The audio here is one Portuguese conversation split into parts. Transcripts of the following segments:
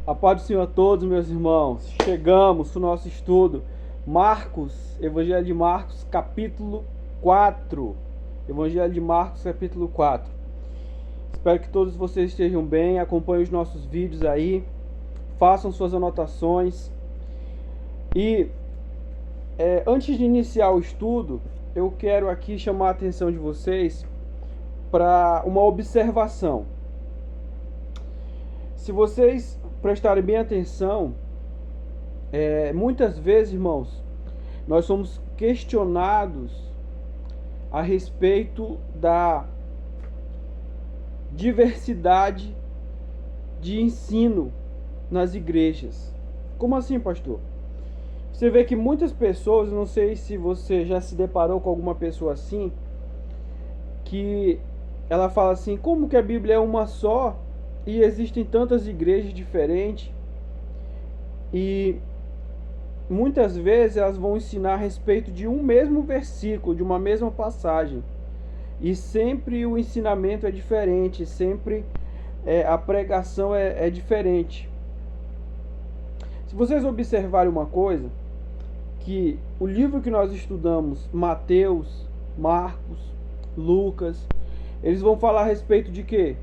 A paz do Senhor a todos, meus irmãos. Chegamos no nosso estudo. Evangelho de Marcos, capítulo 4. Evangelho de Marcos, capítulo 4. Espero que todos vocês estejam bem. Acompanhem os nossos vídeos aí. Façam suas anotações. E antes de iniciar o estudo, eu quero aqui chamar a atenção de vocês para uma observação. Se vocês prestarem bem atenção, muitas vezes, irmãos, nós somos questionados a respeito da diversidade de ensino nas igrejas. Como assim, pastor? Você vê que muitas pessoas, não sei se você já se deparou com alguma pessoa assim, que ela fala assim, como que a Bíblia é uma só e existem tantas igrejas diferentes? E muitas vezes elas vão ensinar a respeito de um mesmo versículo, de uma mesma passagem. E sempre o ensinamento é diferente, sempre a pregação é diferente. Se vocês observarem uma coisa, que o livro que nós estudamos, Mateus, Marcos, Lucas, eles vão falar a respeito de quê?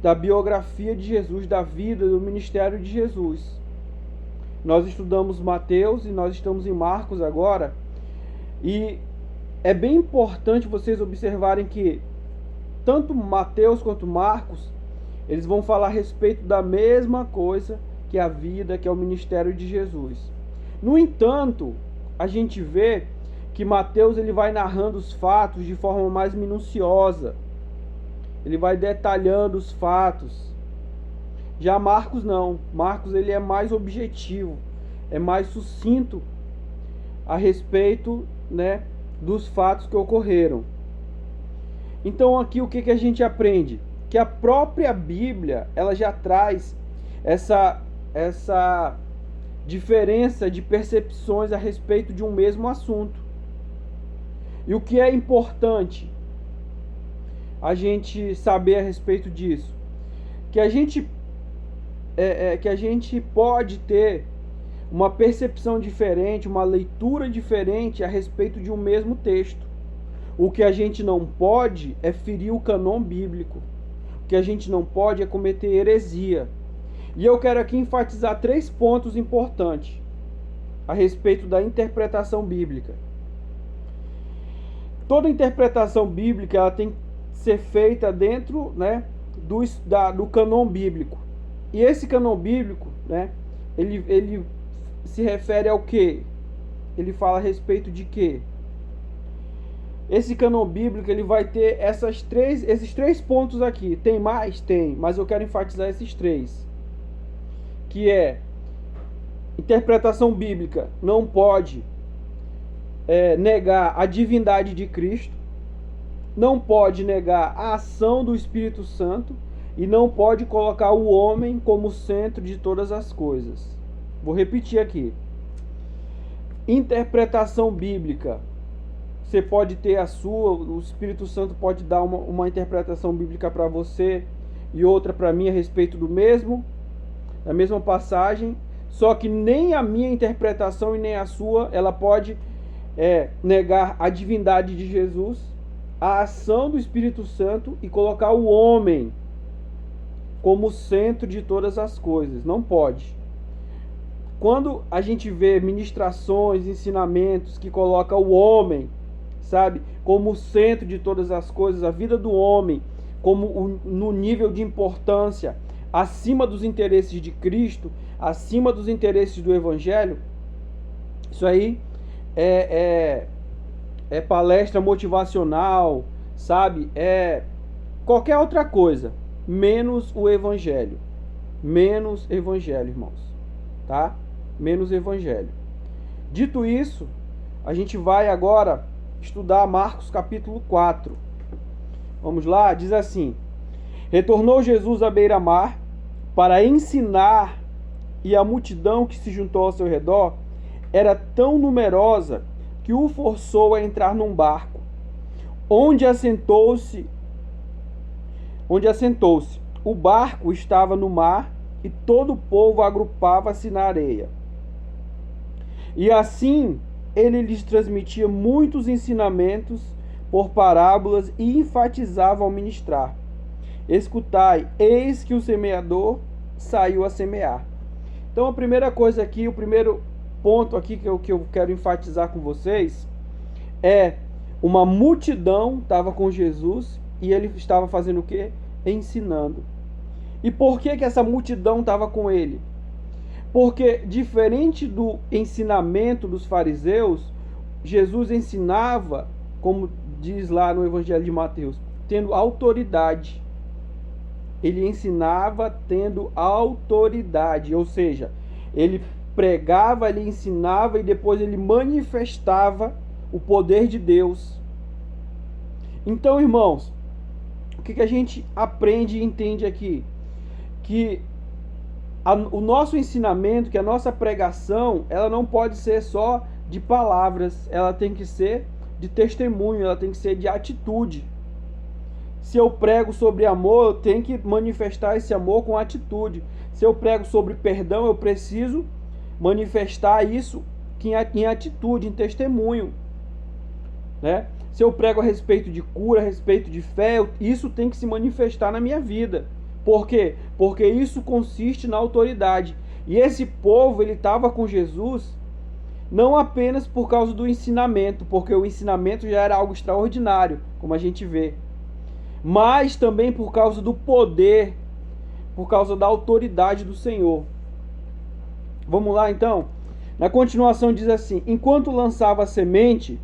Da biografia de Jesus, da vida, do ministério de Jesus. Nós estudamos Mateus e nós estamos em Marcos agora. E é bem importante vocês observarem que tanto Mateus quanto Marcos, eles vão falar a respeito da mesma coisa que a vida, que é o ministério de Jesus. No entanto, a gente vê que Mateus ele vai narrando os fatos de forma mais minuciosa. Ele vai detalhando os fatos. Já Marcos não. Marcos ele é mais objetivo, é mais sucinto a respeito, dos fatos que ocorreram. Então aqui o que a gente aprende? Que a própria Bíblia ela já traz essa diferença de percepções a respeito de um mesmo assunto. E o que é importante a gente saber a respeito disso? Que a gente pode ter uma percepção diferente, uma leitura diferente a respeito de um mesmo texto. O que a gente não pode é ferir o cânon bíblico. O que a gente não pode é cometer heresia. E eu quero aqui enfatizar 3 pontos importantes a respeito da interpretação bíblica. Toda interpretação bíblica ela tem que ser feita dentro, do cânon bíblico. E esse cânon bíblico, ele se refere ao quê? Ele fala a respeito de quê? Esse cânon bíblico ele vai ter esses 3 pontos aqui. Tem mais? Tem, mas eu quero enfatizar esses 3. Que é, interpretação bíblica não pode negar a divindade de Cristo, não pode negar a ação do Espírito Santo e não pode colocar o homem como centro de todas as coisas. Vou repetir aqui. Interpretação bíblica. Você pode ter a sua, o Espírito Santo pode dar uma interpretação bíblica para você e outra para mim a respeito da mesma passagem, só que nem a minha interpretação e nem a sua, ela pode negar a divindade de Jesus, a ação do Espírito Santo e colocar o homem como centro de todas as coisas. Não pode. Quando a gente vê ministrações, ensinamentos que colocam o homem, como centro de todas as coisas, a vida do homem, como no nível de importância, acima dos interesses de Cristo, acima dos interesses do Evangelho, isso aí é palestra motivacional, é qualquer outra coisa, menos o Evangelho. Menos Evangelho, irmãos. Tá? Menos Evangelho. Dito isso, a gente vai agora estudar Marcos capítulo 4. Vamos lá? Diz assim: retornou Jesus à beira-mar para ensinar, e a multidão que se juntou ao seu redor era tão numerosa que o forçou a entrar num barco, onde assentou-se. O barco estava no mar e todo o povo agrupava-se na areia. E assim ele lhes transmitia muitos ensinamentos por parábolas e enfatizava ao ministrar: escutai, eis que o semeador saiu a semear. Então a primeira coisa aqui, o primeiro ponto aqui que eu quero enfatizar com vocês é: uma multidão estava com Jesus e ele estava fazendo o quê? Ensinando. E por que essa multidão estava com ele? Porque, diferente do ensinamento dos fariseus, Jesus ensinava, como diz lá no Evangelho de Mateus, tendo autoridade. Ele ensinava tendo autoridade, ou seja, ele pregava, ele ensinava e depois ele manifestava o poder de Deus. Então, irmãos, o que a gente aprende e entende aqui? Que o nosso ensinamento, que a nossa pregação, ela não pode ser só de palavras, ela tem que ser de testemunho, ela tem que ser de atitude. Se eu prego sobre amor, eu tenho que manifestar esse amor com atitude. Se eu prego sobre perdão, eu preciso manifestar isso em atitude, em testemunho, né? Se eu prego a respeito de cura, a respeito de fé, isso tem que se manifestar na minha vida. Por quê? Porque isso consiste na autoridade. E esse povo, ele estava com Jesus não apenas por causa do ensinamento, porque o ensinamento já era algo extraordinário, como a gente vê, mas também por causa do poder, por causa da autoridade do Senhor. Vamos lá então? Na continuação diz assim: enquanto lançava a semente,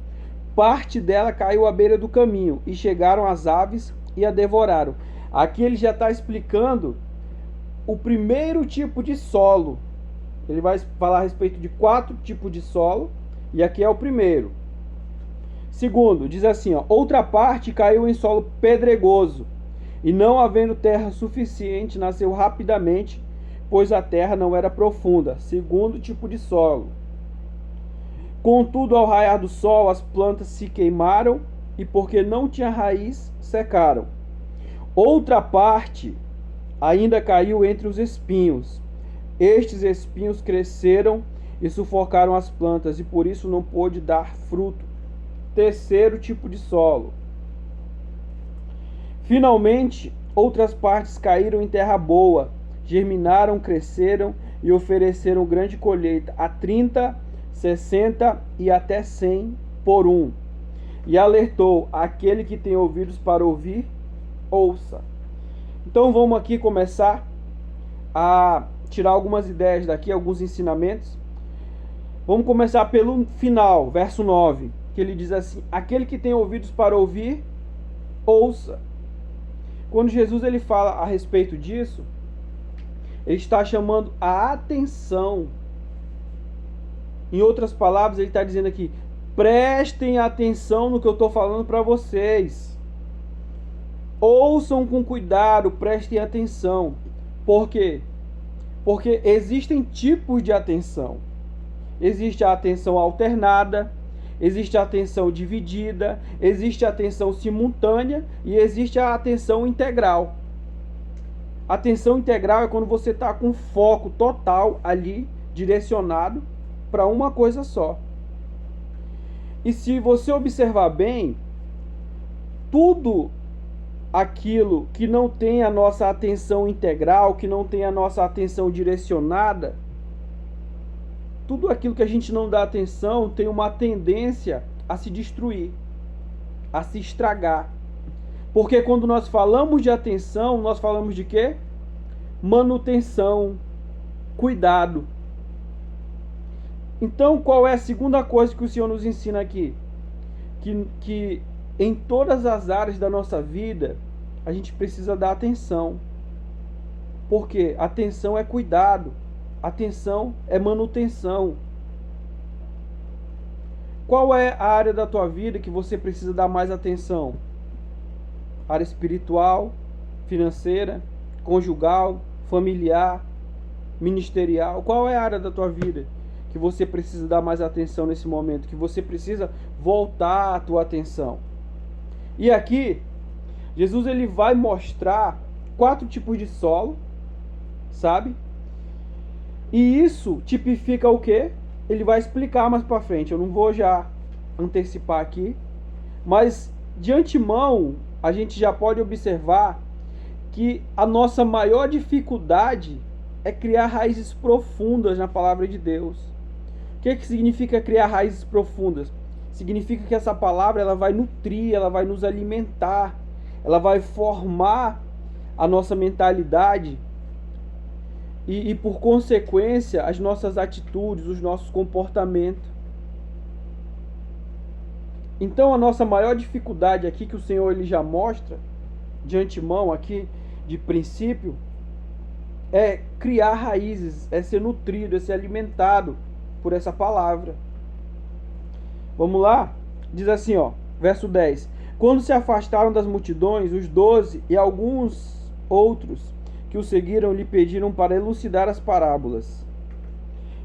parte dela caiu à beira do caminho, e chegaram as aves e a devoraram. Aqui ele já está explicando o primeiro tipo de solo. Ele vai falar a respeito de 4 tipos de solo, e aqui é o primeiro. Segundo, diz assim, ó: outra parte caiu em solo pedregoso, e não havendo terra suficiente, nasceu rapidamente, pois a terra não era profunda. Segundo tipo de solo. Contudo, ao raiar do sol, as plantas se queimaram, e porque não tinha raiz, secaram. Outra parte ainda caiu entre os espinhos. Estes espinhos cresceram e sufocaram as plantas, e por isso não pôde dar fruto. Terceiro tipo de solo. Finalmente, outras partes caíram em terra boa, germinaram, cresceram e ofereceram grande colheita, a 30, 60 e até 100 por um. E alertou: aquele que tem ouvidos para ouvir, ouça. Então vamos aqui começar a tirar algumas ideias daqui, alguns ensinamentos. Vamos começar pelo final, verso 9, que ele diz assim: aquele que tem ouvidos para ouvir, ouça. Quando Jesus ele fala a respeito disso, ele está chamando a atenção. Em outras palavras, ele está dizendo aqui: prestem atenção no que eu estou falando para vocês. Ouçam com cuidado, prestem atenção. Por quê? Porque existem tipos de atenção. Existe a atenção alternada, existe a atenção dividida, existe a atenção simultânea e existe a atenção integral. A atenção integral é quando você está com foco total ali, direcionado para uma coisa só. E se você observar bem, tudo aquilo que não tem a nossa atenção integral, que não tem a nossa atenção direcionada, tudo aquilo que a gente não dá atenção tem uma tendência a se destruir, a se estragar. Porque quando nós falamos de atenção, nós falamos de quê? Manutenção, cuidado. Então, qual é a segunda coisa que o Senhor nos ensina aqui? Que em todas as áreas da nossa vida, a gente precisa dar atenção. Por quê? Atenção é cuidado. Atenção é manutenção. Qual é a área da tua vida que você precisa dar mais atenção? Área espiritual, financeira, conjugal, familiar, ministerial. Qual é a área da tua vida que você precisa dar mais atenção nesse momento? Que você precisa voltar a tua atenção? E aqui, Jesus ele vai mostrar 4 tipos de solo, sabe? E isso tipifica o quê? Ele vai explicar mais para frente. Eu não vou já antecipar aqui, mas de antemão a gente já pode observar que a nossa maior dificuldade é criar raízes profundas na palavra de Deus. O que significa criar raízes profundas? Significa que essa palavra ela vai nutrir, ela vai nos alimentar, ela vai formar a nossa mentalidade e por consequência, as nossas atitudes, os nossos comportamentos. Então, a nossa maior dificuldade aqui, que o Senhor ele já mostra de antemão aqui, de princípio, é criar raízes, é ser nutrido, é ser alimentado por essa palavra. Vamos lá? Diz assim, ó, verso 10. Quando se afastaram das multidões, os 12 e alguns outros que o seguiram lhe pediram para elucidar as parábolas.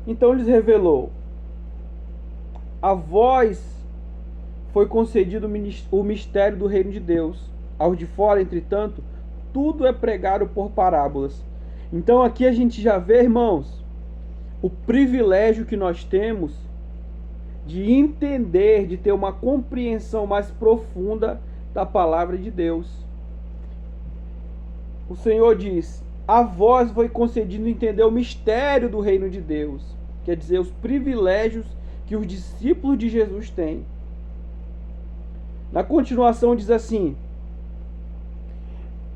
Então lhes revelou: a vós foi concedido o mistério do reino de Deus. Aos de fora, entretanto, tudo é pregado por parábolas. Então aqui a gente já vê, irmãos, o privilégio que nós temos de entender, de ter uma compreensão mais profunda da palavra de Deus. O Senhor diz: a vós foi concedido entender o mistério do reino de Deus. Quer dizer, os privilégios que os discípulos de Jesus têm. Na continuação diz assim: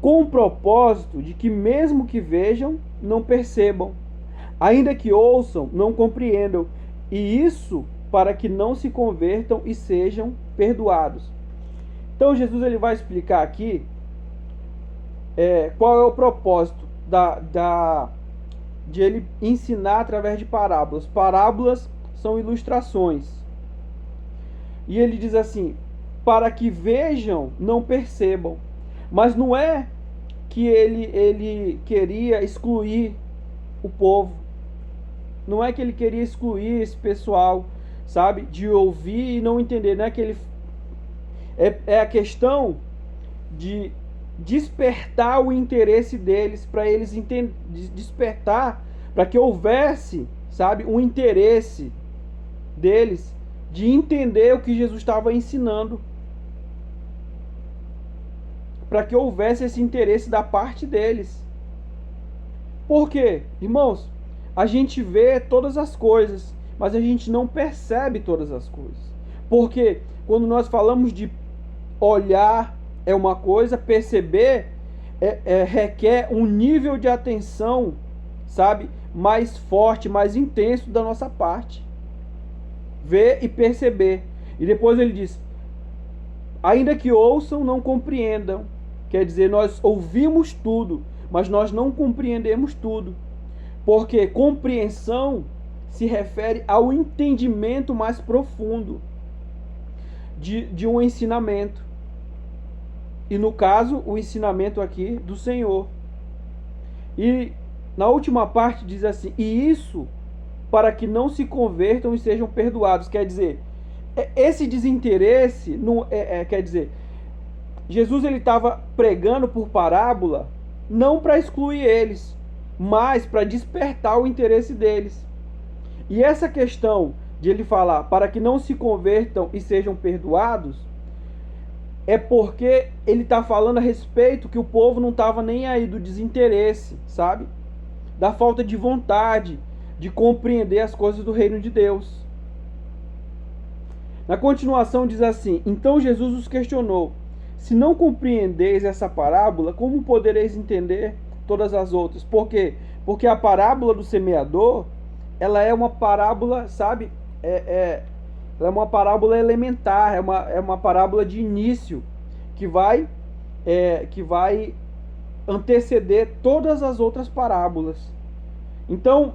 com o propósito de que mesmo que vejam, não percebam, ainda que ouçam, não compreendam, e isso para que não se convertam e sejam perdoados. Então Jesus ele vai explicar aqui qual é o propósito de ele ensinar através de parábolas. Parábolas são ilustrações. E ele diz assim: para que vejam, não percebam. Mas não é que ele queria excluir o povo. Não é que ele queria excluir esse pessoal, sabe, de ouvir e não entender. Não é que ele... É a questão de despertar o interesse deles, para eles despertar, para que houvesse, sabe, um interesse deles de entender o que Jesus estava ensinando, para que houvesse esse interesse da parte deles. Por quê? Irmãos, a gente vê todas as coisas, mas a gente não percebe todas as coisas. Porque quando nós falamos de olhar é uma coisa, perceber requer um nível de atenção, sabe, mais forte, mais intenso da nossa parte. Ver e perceber. E depois ele diz: ainda que ouçam, não compreendam. Quer dizer, nós ouvimos tudo, mas nós não compreendemos tudo. Porque compreensão se refere ao entendimento mais profundo de um ensinamento. E no caso, o ensinamento aqui do Senhor. E na última parte diz assim: e isso para que não se convertam e sejam perdoados. Quer dizer, esse desinteresse, quer dizer, Jesus ele estava pregando por parábola, não para excluir eles, mas para despertar o interesse deles. E essa questão de ele falar para que não se convertam e sejam perdoados, é porque ele está falando a respeito que o povo não estava nem aí, do desinteresse, sabe? Da falta de vontade de compreender as coisas do reino de Deus. Na continuação diz assim: então Jesus os questionou: se não compreendeis essa parábola, como podereis entender todas as outras? Por quê? Porque a parábola do semeador, ela é uma parábola, sabe? Ela é uma parábola elementar, é uma parábola de início que vai anteceder todas as outras parábolas. Então,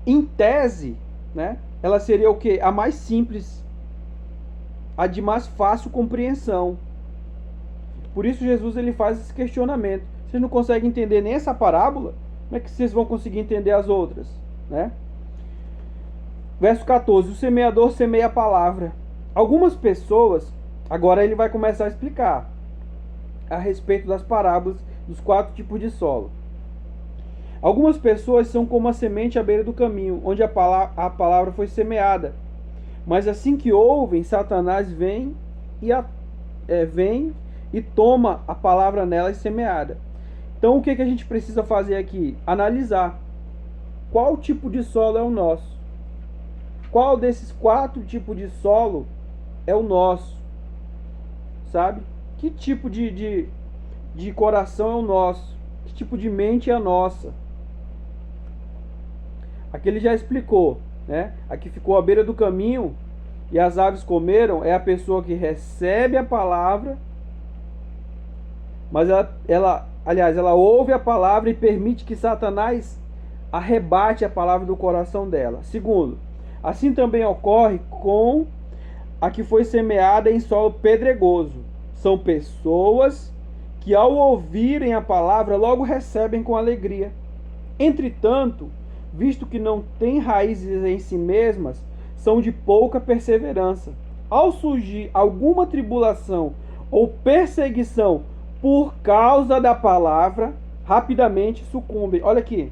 em tese, né, ela seria o quê? A mais simples, a de mais fácil compreensão. Por isso Jesus ele faz esse questionamento. Vocês não conseguem entender nem essa parábola, como é que vocês vão conseguir entender as outras, né? Verso 14: o semeador semeia a palavra. Algumas pessoas, agora ele vai começar a explicar a respeito das parábolas dos 4 tipos de solo. Algumas pessoas são como a semente à beira do caminho, onde a palavra foi semeada. Mas assim que ouvem, Satanás vem e toma a palavra nela e semeada. Então o que a gente precisa fazer aqui? Analisar qual tipo de solo é o nosso. Qual desses 4 tipos de solo é o nosso? Sabe? Que tipo de coração é o nosso? Que tipo de mente é a nossa? Aqui ele já explicou, né? Aqui ficou à beira do caminho e as aves comeram, é a pessoa que recebe a palavra, mas ela ouve a palavra e permite que Satanás arrebate a palavra do coração dela. Segundo, assim também ocorre com a que foi semeada em solo pedregoso. São pessoas que ao ouvirem a palavra logo recebem com alegria. Entretanto, visto que não têm raízes em si mesmas, são de pouca perseverança. Ao surgir alguma tribulação ou perseguição por causa da palavra, rapidamente sucumbem. Olha aqui.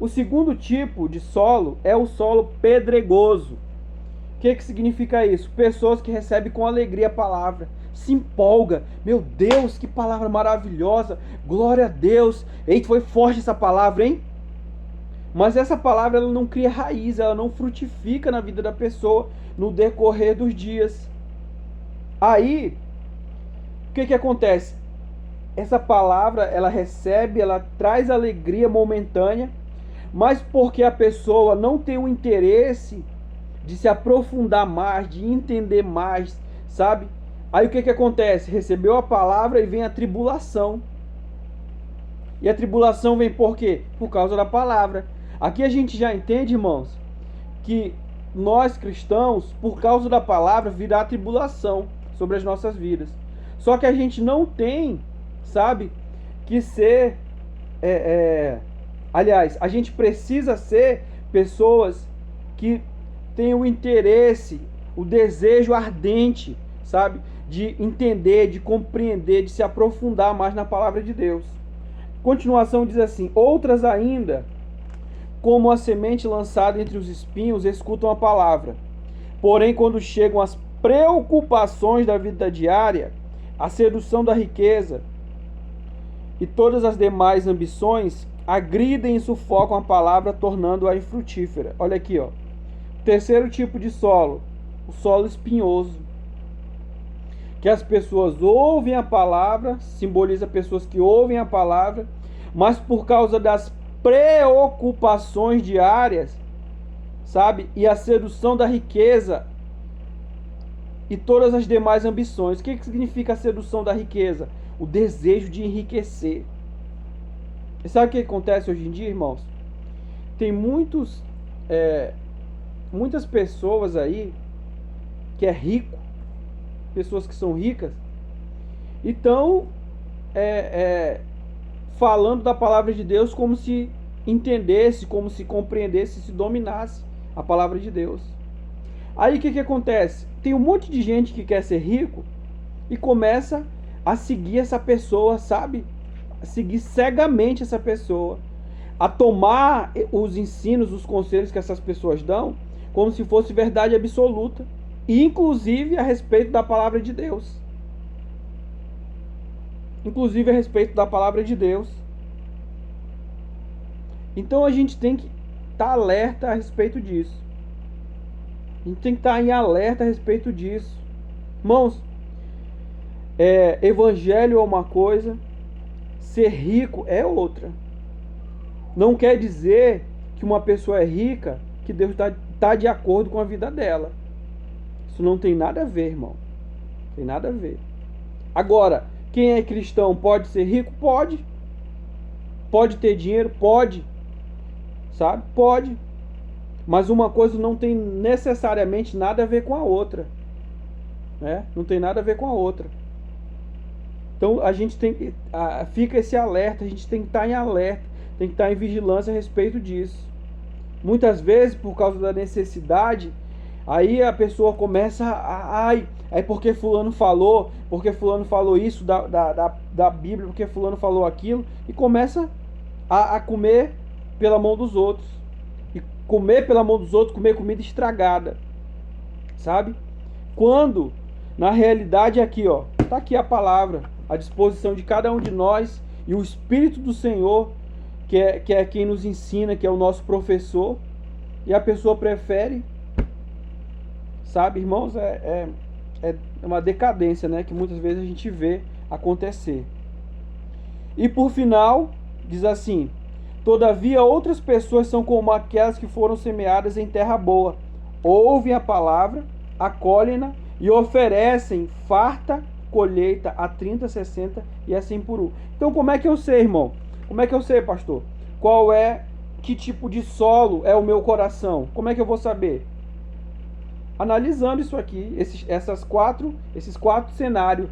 O segundo tipo de solo é o solo pedregoso. O que significa isso? Pessoas que recebem com alegria a palavra, se empolga. Meu Deus, que palavra maravilhosa! Glória a Deus! Eita, foi forte essa palavra, hein? Mas essa palavra ela não cria raiz, ela não frutifica na vida da pessoa no decorrer dos dias. Aí, o que acontece? Essa palavra ela recebe, ela traz alegria momentânea, mas porque a pessoa não tem o interesse de se aprofundar mais, de entender mais, sabe? Aí o que acontece? Recebeu a palavra e vem a tribulação. E a tribulação vem por quê? Por causa da palavra. Aqui a gente já entende, irmãos, que nós cristãos, por causa da palavra, virá a tribulação sobre as nossas vidas. Só que a gente não tem, sabe, que ser... Aliás, a gente precisa ser pessoas que tenham o interesse, o desejo ardente, sabe, de entender, de compreender, de se aprofundar mais na palavra de Deus. Continuação diz assim: outras ainda, como a semente lançada entre os espinhos, escutam a palavra. Porém, quando chegam as preocupações da vida diária, a sedução da riqueza e todas as demais ambições, agridem e sufocam a palavra, tornando-a infrutífera. Olha aqui, ó. Terceiro tipo de solo, o solo espinhoso. Que as pessoas ouvem a palavra, simboliza pessoas que ouvem a palavra, mas por causa das preocupações diárias, sabe? E a sedução da riqueza e todas as demais ambições. O que significa a sedução da riqueza? O desejo de enriquecer. E sabe o que acontece hoje em dia, irmãos? Tem muitas pessoas aí que é rico, pessoas que são ricas, e estão falando da palavra de Deus como se entendesse, como se compreendesse, se dominasse a palavra de Deus. Aí o que acontece? Tem um monte de gente que quer ser rico e começa a seguir essa pessoa, sabe? A seguir cegamente essa pessoa, a tomar os ensinos, os conselhos que essas pessoas dão como se fosse verdade absoluta, e inclusive a respeito da palavra de Deus. Inclusive a respeito da palavra de Deus. Então a gente tem que estar alerta a respeito disso. A gente tem que estar em alerta a respeito disso. Irmãos, evangelho é uma coisa, ser rico é outra. Não quer dizer que uma pessoa é rica, que Deus está de acordo com a vida dela. Isso não tem nada a ver, irmão. Tem nada a ver. Agora, quem é cristão pode ser rico? Pode. Pode ter dinheiro? Pode. Sabe? Pode. Mas uma coisa não tem necessariamente nada a ver com a outra. Né? Não tem nada a ver com a outra. Então a gente tem fica esse alerta, a gente tem que estar em alerta, tem que estar em vigilância a respeito disso. Muitas vezes, por causa da necessidade, aí a pessoa começa aí porque fulano falou isso da Bíblia, porque fulano falou aquilo, e começa a comer pela mão dos outros. E comer pela mão dos outros, comer comida estragada. Sabe? Quando, na realidade, aqui, ó, tá aqui a palavra, à disposição de cada um de nós, e o Espírito do Senhor, que é quem nos ensina, que é o nosso professor, e a pessoa prefere, sabe, irmãos, é uma decadência, né, que muitas vezes a gente vê acontecer. E por final, diz assim: todavia outras pessoas são como aquelas que foram semeadas em terra boa, ouvem a palavra, acolhem-na e oferecem farta colheita a 30, 60 e assim por um. Então como é que eu sei, irmão? Como é que eu sei, pastor? Que tipo de solo é o meu coração? Como é que eu vou saber? Analisando isso aqui, esses quatro cenários.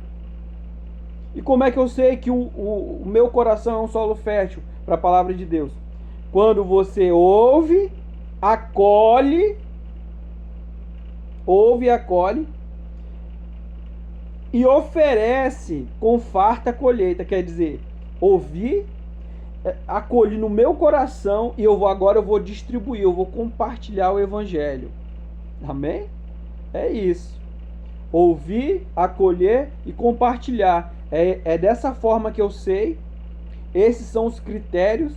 E como é que eu sei que o meu coração é um solo fértil para a palavra de Deus? Quando você ouve, acolhe e oferece com farta colheita. Quer dizer, ouvir, acolhi no meu coração e agora eu vou distribuir, eu vou compartilhar o evangelho. Amém? É isso. Ouvir, acolher e compartilhar. É dessa forma que eu sei. Esses são os critérios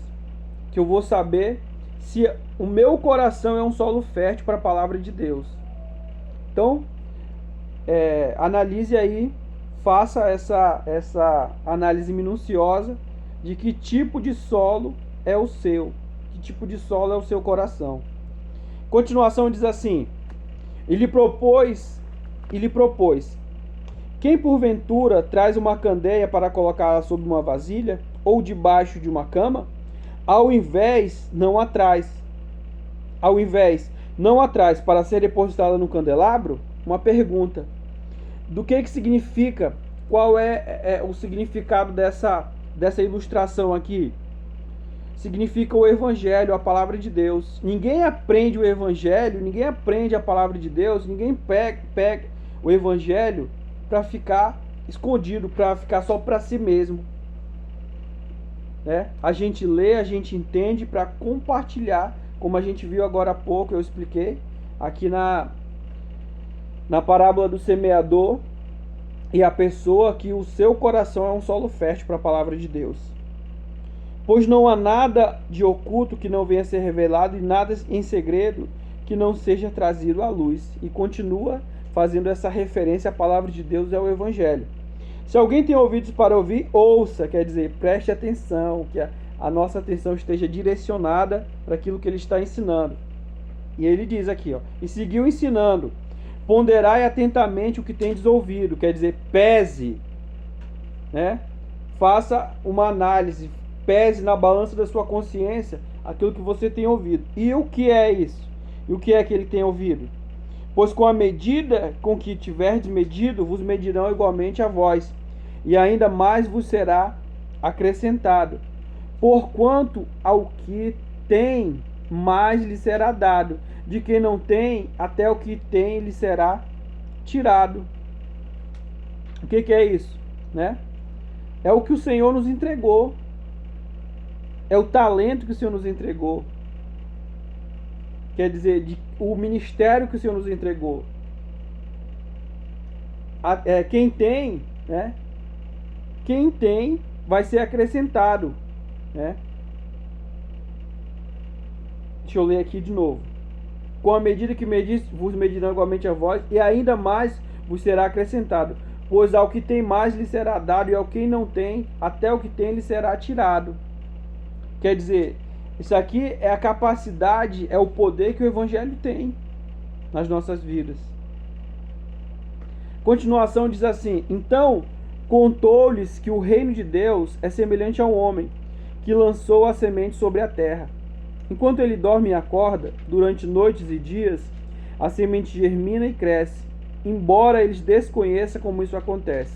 que eu vou saber se o meu coração é um solo fértil para a palavra de Deus. Então, analise aí, faça essa análise minuciosa de que tipo de solo é o seu, que tipo de solo é o seu coração. Continuação diz assim: e lhe propôs, quem porventura traz uma candeia para colocá-la sobre uma vasilha ou debaixo de uma cama, ao invés não a traz para ser depositada no candelabro? Uma pergunta: do que significa? Qual é o significado dessa ilustração aqui? Significa o evangelho, a palavra de Deus. Ninguém aprende o evangelho, ninguém aprende a palavra de Deus, ninguém pega o evangelho para ficar escondido, para ficar só para si mesmo. A gente lê, a gente entende para compartilhar, como a gente viu agora há pouco, eu expliquei aqui na parábola do semeador e a pessoa, que o seu coração é um solo fértil para a palavra de Deus. Pois não há nada de oculto que não venha a ser revelado, e nada em segredo que não seja trazido à luz. E continua fazendo essa referência à palavra de Deus e ao evangelho. Se alguém tem ouvidos para ouvir, ouça, quer dizer, preste atenção, que a nossa atenção esteja direcionada para aquilo que ele está ensinando. E ele diz aqui, ó, e seguiu ensinando: ponderai atentamente o que tendes ouvido, quer dizer, pese, né? Faça uma análise, pese na balança da sua consciência aquilo que você tem ouvido. E o que é isso? E o que é que ele tem ouvido? Pois com a medida com que tiverdes medido, vos medirão igualmente a vós, e ainda mais vos será acrescentado. Porquanto ao que tem, mais lhe será dado. De quem não tem, até o que tem lhe será tirado. O que é isso? Né? É o que o Senhor nos entregou. É o talento que o Senhor nos entregou. Quer dizer, o ministério que o Senhor nos entregou. Quem tem, né? Quem tem vai ser acrescentado, né? Deixa eu ler aqui de novo. Com a medida que medis, vos medirão igualmente a vós, e ainda mais vos será acrescentado. Pois ao que tem mais lhe será dado, e ao que não tem, até o que tem lhe será tirado. Quer dizer, isso aqui é a capacidade, é o poder que o evangelho tem nas nossas vidas. Continuação diz assim: então contou-lhes que o reino de Deus é semelhante a um homem que lançou a semente sobre a terra. Enquanto ele dorme e acorda, durante noites e dias, a semente germina e cresce, embora eles desconheçam como isso acontece.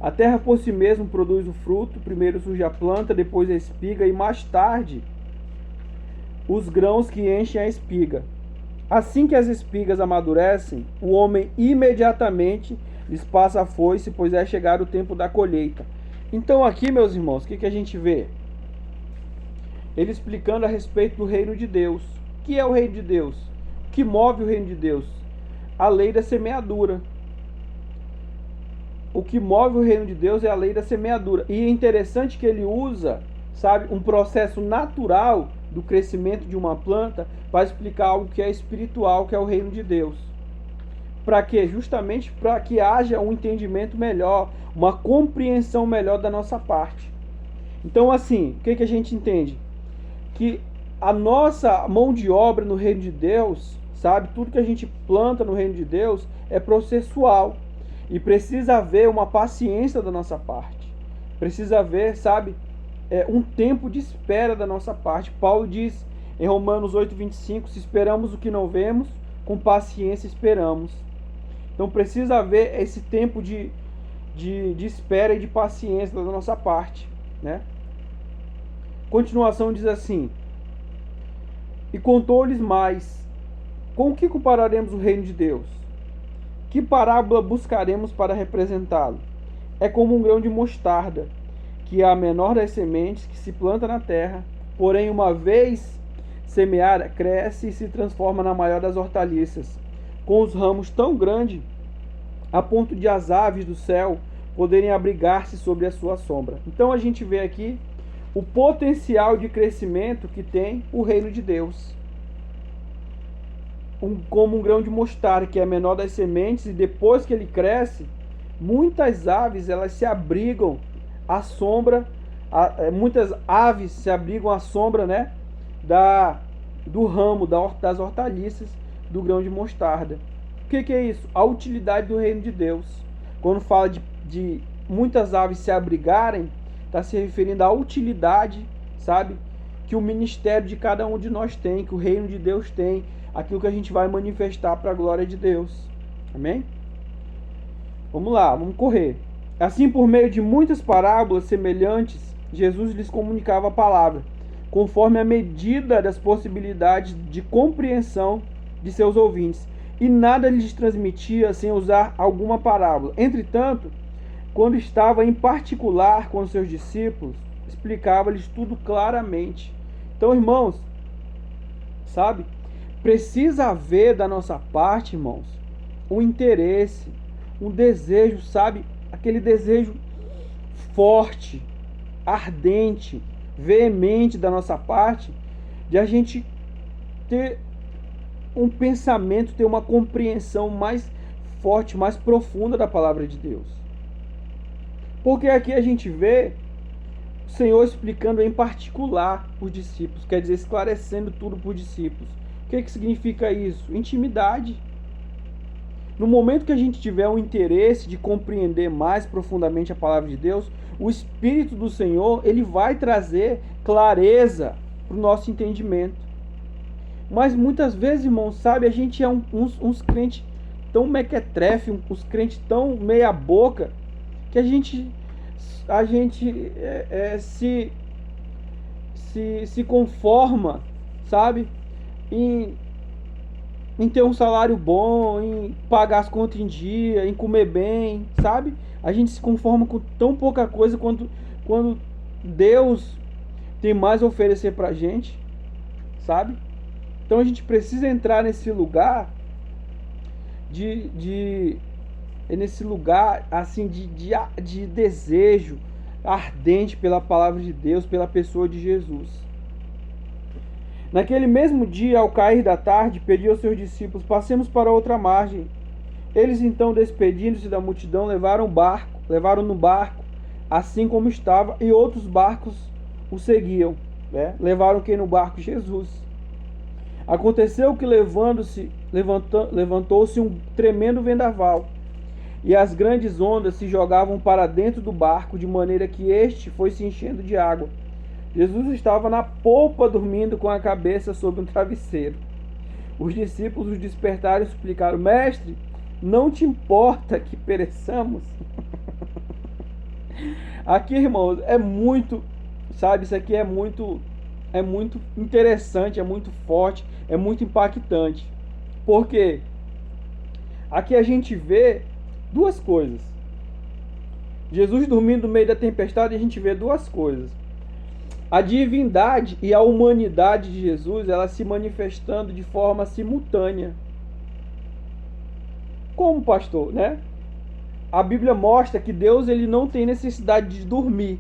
A terra por si mesma produz o fruto, primeiro surge a planta, depois a espiga e mais tarde os grãos que enchem a espiga. Assim que as espigas amadurecem, o homem imediatamente lhes passa a foice, pois é chegado o tempo da colheita. Então aqui, meus irmãos, o que a gente vê? ele explicando a respeito do reino de Deus. O que é o reino de Deus? O que move o reino de Deus? A lei da semeadura. O que move o reino de Deus é a lei da semeadura. E é interessante que ele usa, sabe, um processo natural do crescimento de uma planta para explicar algo que é espiritual, que é o reino de Deus. Para quê? Justamente para que haja um entendimento melhor, uma compreensão melhor da nossa parte. Então, assim, o que a gente entende? Que a nossa mão de obra no reino de Deus, sabe, tudo que a gente planta no reino de Deus é processual. E precisa haver uma paciência da nossa parte. Precisa haver, sabe, um tempo de espera da nossa parte. Paulo diz em Romanos 8:25, se esperamos o que não vemos, com paciência esperamos. Então precisa haver esse tempo de espera e de paciência da nossa parte, né? Continuação diz assim: e contou-lhes mais, com o que compararemos o reino de Deus? Que parábola buscaremos para representá-lo? É como um grão de mostarda, que é a menor das sementes que se planta na terra, porém uma vez semeada, cresce e se transforma na maior das hortaliças, com os ramos tão grandes, a ponto de as aves do céu poderem abrigar-se sobre a sua sombra. Então a gente vê aqui o potencial de crescimento que tem o reino de Deus. Como um grão de mostarda, que é a menor das sementes, e depois que ele cresce, muitas aves elas se abrigam à sombra, muitas aves se abrigam à sombra, né, do ramo, das hortaliças do grão de mostarda. O que é isso? A utilidade do reino de Deus. Quando fala de muitas aves se abrigarem, está se referindo à utilidade, sabe, que o ministério de cada um de nós tem, que o reino de Deus tem, aquilo que a gente vai manifestar para a glória de Deus. Amém? Vamos lá, vamos correr. Assim, por meio de muitas parábolas semelhantes, Jesus lhes comunicava a palavra, conforme a medida das possibilidades de compreensão de seus ouvintes, e nada lhes transmitia sem usar alguma parábola. Entretanto, quando estava em particular com os seus discípulos, explicava-lhes tudo claramente. Então, irmãos, sabe, precisa haver da nossa parte, irmãos, um interesse, um desejo, sabe, aquele desejo forte, ardente, veemente da nossa parte, de a gente ter um pensamento, ter uma compreensão mais forte, mais profunda da palavra de Deus. Porque aqui a gente vê o Senhor explicando em particular os discípulos, quer dizer, esclarecendo tudo para os discípulos. O que significa isso? Intimidade. No momento que a gente tiver um interesse de compreender mais profundamente a palavra de Deus, o Espírito do Senhor, ele vai trazer clareza para o nosso entendimento. Mas muitas vezes, irmãos, sabe, a gente é uns crentes tão mequetrefe, uns crentes tão meia boca, que a gente se conforma, sabe, em ter um salário bom, em pagar as contas em dia, em comer bem, sabe? A gente se conforma com tão pouca coisa quando Deus tem mais a oferecer pra gente, sabe? Então a gente precisa entrar nesse lugar nesse lugar assim de desejo ardente pela palavra de Deus, pela pessoa de Jesus. Naquele mesmo dia, ao cair da tarde, pediu aos seus discípulos: passemos para outra margem. Eles então, despedindo-se da multidão, levaram no barco, assim como estava, e outros barcos o seguiam, né? Levaram quem no barco? Jesus. Aconteceu que levantou-se um tremendo vendaval, e as grandes ondas se jogavam para dentro do barco, de maneira que este foi se enchendo de água. Jesus estava na polpa dormindo com a cabeça sobre um travesseiro. Os discípulos o despertaram e suplicaram: Mestre, não te importa que pereçamos? Aqui, irmãos, é muito, sabe, isso aqui é muito interessante, é muito forte, é muito impactante. Porque aqui a gente vê duas coisas. Jesus dormindo no meio da tempestade, a gente vê duas coisas. A divindade e a humanidade de Jesus, ela se manifestando de forma simultânea. Como, pastor, né? A Bíblia mostra que Deus, ele não tem necessidade de dormir.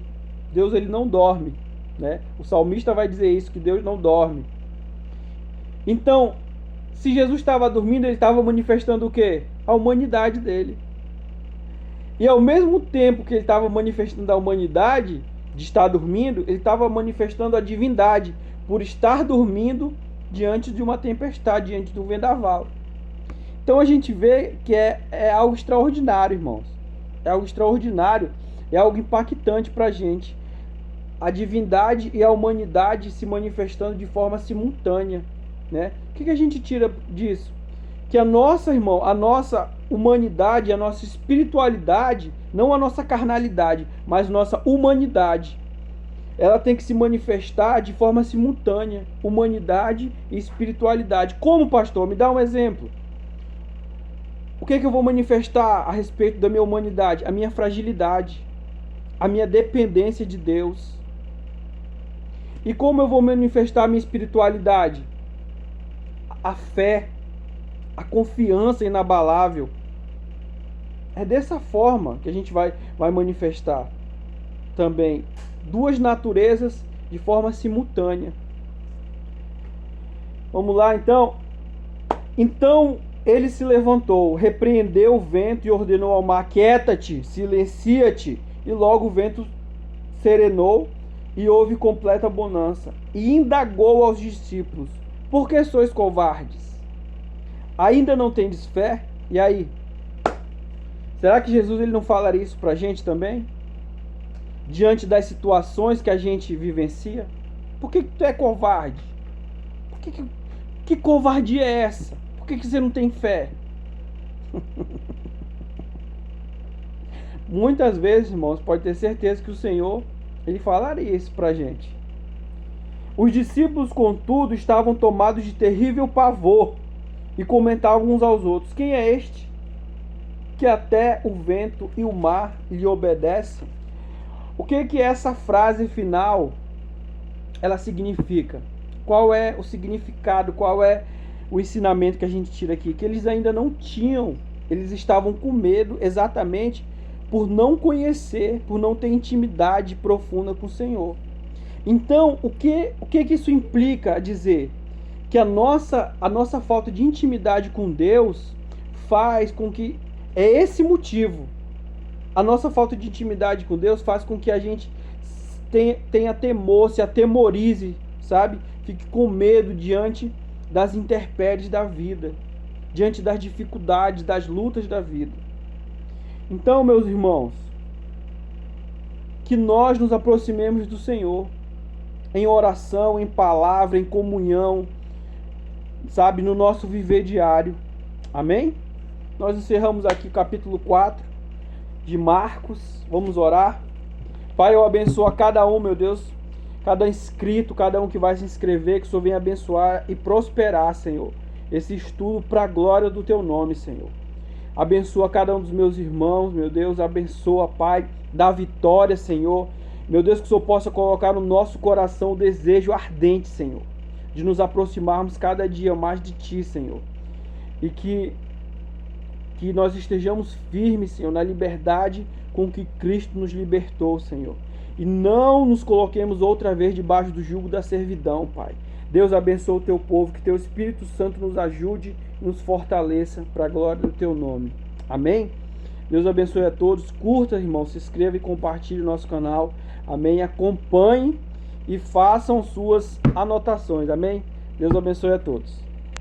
Deus, ele não dorme, né? O salmista vai dizer isso, que Deus não dorme. Então, se Jesus estava dormindo, ele estava manifestando o quê? A humanidade dele. E ao mesmo tempo que ele estava manifestando a humanidade, de estar dormindo, ele estava manifestando a divindade, por estar dormindo diante de uma tempestade, diante de um vendaval. Então a gente vê que é algo extraordinário, irmãos. É algo extraordinário, é algo impactante para a gente. A divindade e a humanidade se manifestando de forma simultânea, né? O que a gente tira disso? Que a nossa, irmão, a nossa humanidade, a nossa espiritualidade, não a nossa carnalidade, mas nossa humanidade, ela tem que se manifestar de forma simultânea, humanidade e espiritualidade. Como, pastor? Me dá um exemplo. O que eu vou manifestar a respeito da minha humanidade? A minha fragilidade, a minha dependência de Deus. E como eu vou manifestar a minha espiritualidade? A fé, a confiança inabalável. É dessa forma que a gente vai manifestar também duas naturezas de forma simultânea. Vamos lá, então. Então ele se levantou, repreendeu o vento e ordenou ao mar: quieta-te, silencia-te. E logo o vento serenou e houve completa bonança. E indagou aos discípulos: por que sois covardes? Ainda não tendes fé? E aí? Será que Jesus, ele não falaria isso pra gente também? Diante das situações que a gente vivencia? Por que tu é covarde? Que covardia é essa? Por que você não tem fé? Muitas vezes, irmãos, pode ter certeza que o Senhor, ele falaria isso pra gente. Os discípulos, contudo, estavam tomados de terrível pavor e comentavam uns aos outros: quem é este que até o vento e o mar lhe obedecem? O que essa frase final ela significa? Qual é o significado? Qual é o ensinamento que a gente tira aqui? Que eles ainda não tinham, eles estavam com medo exatamente por não conhecer, por não ter intimidade profunda com o Senhor. Então, o que isso implica a dizer? Que a nossa falta de intimidade com Deus faz com que, é esse motivo, a nossa falta de intimidade com Deus faz com que a gente tenha temor, se atemorize, sabe? Fique com medo diante das intempéries da vida, diante das dificuldades, das lutas da vida. Então, meus irmãos, que nós nos aproximemos do Senhor em oração, em palavra, em comunhão, sabe, no nosso viver diário. Amém? Nós encerramos aqui o capítulo 4 de Marcos. Vamos orar. Pai, eu abençoo a cada um, meu Deus, cada inscrito, cada um que vai se inscrever, que o Senhor venha abençoar e prosperar, Senhor, esse estudo para a glória do Teu nome, Senhor. Abençoa cada um dos meus irmãos, meu Deus, abençoa, Pai, dá vitória, Senhor. Meu Deus, que o Senhor possa colocar no nosso coração o desejo ardente, Senhor, de nos aproximarmos cada dia mais de Ti, Senhor. E que nós estejamos firmes, Senhor, na liberdade com que Cristo nos libertou, Senhor. E não nos coloquemos outra vez debaixo do jugo da servidão, Pai. Deus abençoe o Teu povo, que Teu Espírito Santo nos ajude e nos fortaleça para a glória do Teu nome. Amém? Deus abençoe a todos. Curta, irmão, se inscreva e compartilhe o nosso canal. Amém? Acompanhe e façam suas anotações. Amém? Deus abençoe a todos.